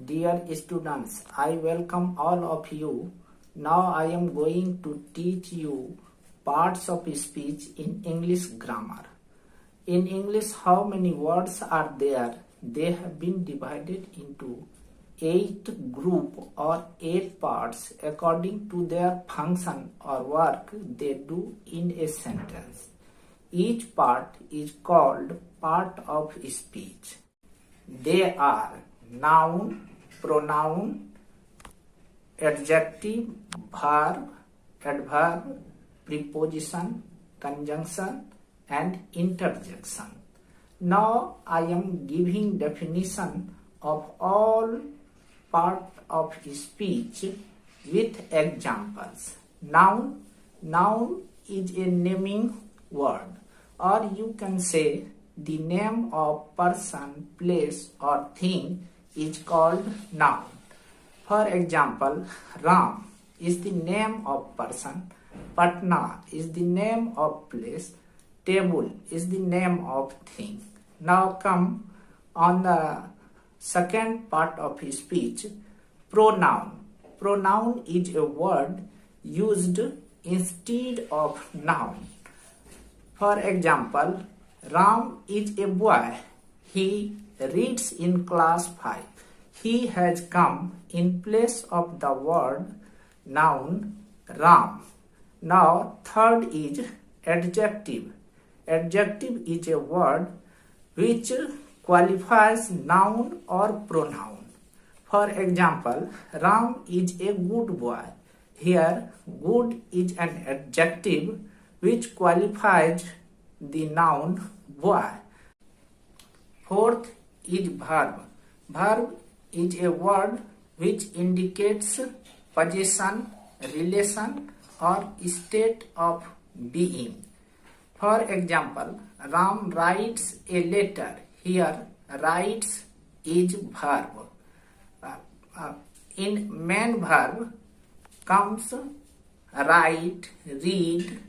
Dear students, I welcome all of you. Now I am going to teach you parts of speech in English grammar. In English, how many words are there? They have been divided into 8 group or 8 parts according to their function or work they do in a sentence. Each part is called part of speech. They are noun, pronoun, adjective, verb, adverb, preposition, conjunction, and interjection. Now I am giving definition of all part of speech with examples. Noun is a naming word, or you can say the name of person, place, or thing is called noun. For example, Ram is the name of person, Patna is the name of place, table is the name of thing. Now come on the second part of speech, pronoun. Pronoun is a word used instead of noun. For example, Ram is a boy. He reads in class 5. He has come in place of the word noun Ram. Now third is adjective. Adjective is a word which qualifies noun or pronoun. For example, Ram is a good boy. Here, good is an adjective which qualifies the noun boy. Fourth is verb. Verb is a word which indicates possession, relation, or state of being. For example, Ram writes a letter. Here, writes is verb. In main verb comes write, read,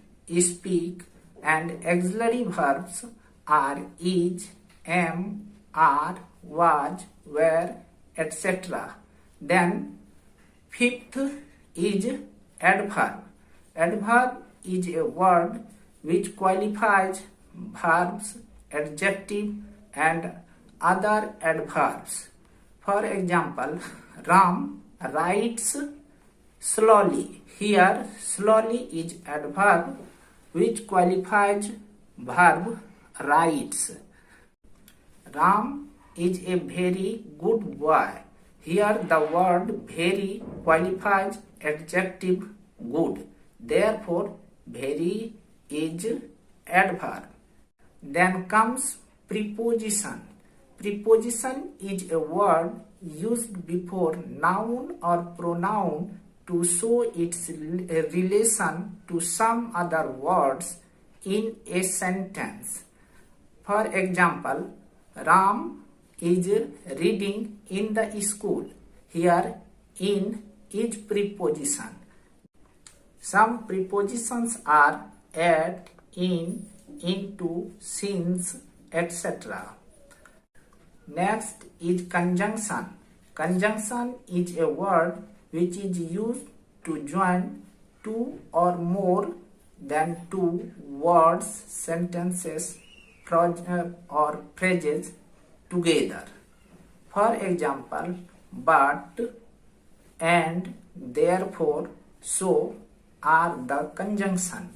speak, and auxiliary verbs are is, am, are, was, were, etc. Then fifth is adverb. Adverb is a word which qualifies verbs, adjective, and other adverbs. For example, Ram writes slowly. Here, slowly is adverb which qualifies verb writes. Ram is a very good boy. Here the word very qualifies adjective good. Therefore, very is adverb. Then comes preposition. Preposition is a word used before noun or pronoun to show its relation to some other words in a sentence. For example, Ram is reading in the school. Here, in is preposition. Some prepositions are at, in, into, since, etc. Next is conjunction. Conjunction is a word which is used to join two or more than two words, sentences, or phrases together. For example, but, and, therefore, so are the conjunction.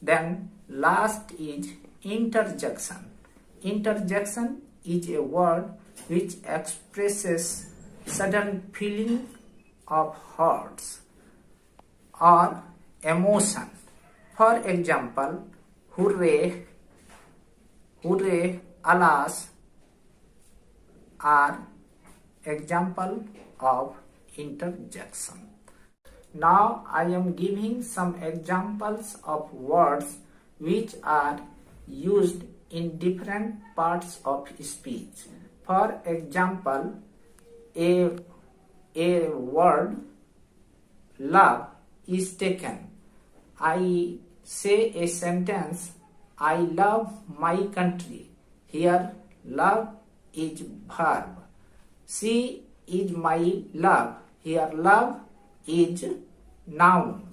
Then last is interjection. Interjection is a word which expresses sudden feeling of hurts or emotion. For example, hooray, hooray, alas are example of interjection. Now I am giving some examples of words which are used in different parts of speech. For example, a word love is taken. I say a sentence, I love my country. Here love is verb. She is my love. Here love is noun.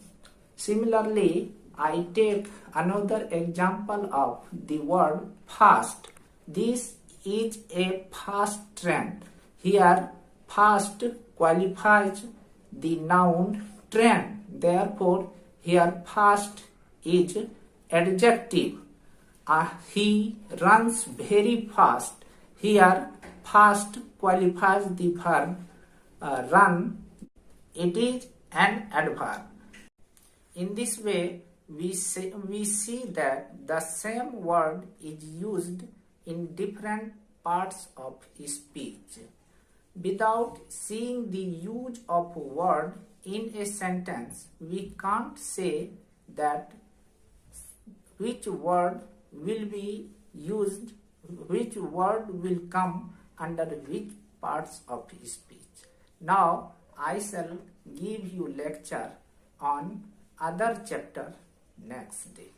Similarly, I take another example of the word fast. This is a fast train. Here fast qualifies the noun train. Therefore, here fast is adjective. He runs very fast. Here fast qualifies the verb run. It is an adverb. In this way, we see that the same word is used in different parts of speech. Without seeing the use of a word in a sentence, we can't say that which word will be used, which word will come under which parts of speech. Now, I shall give you lecture on other chapter next day.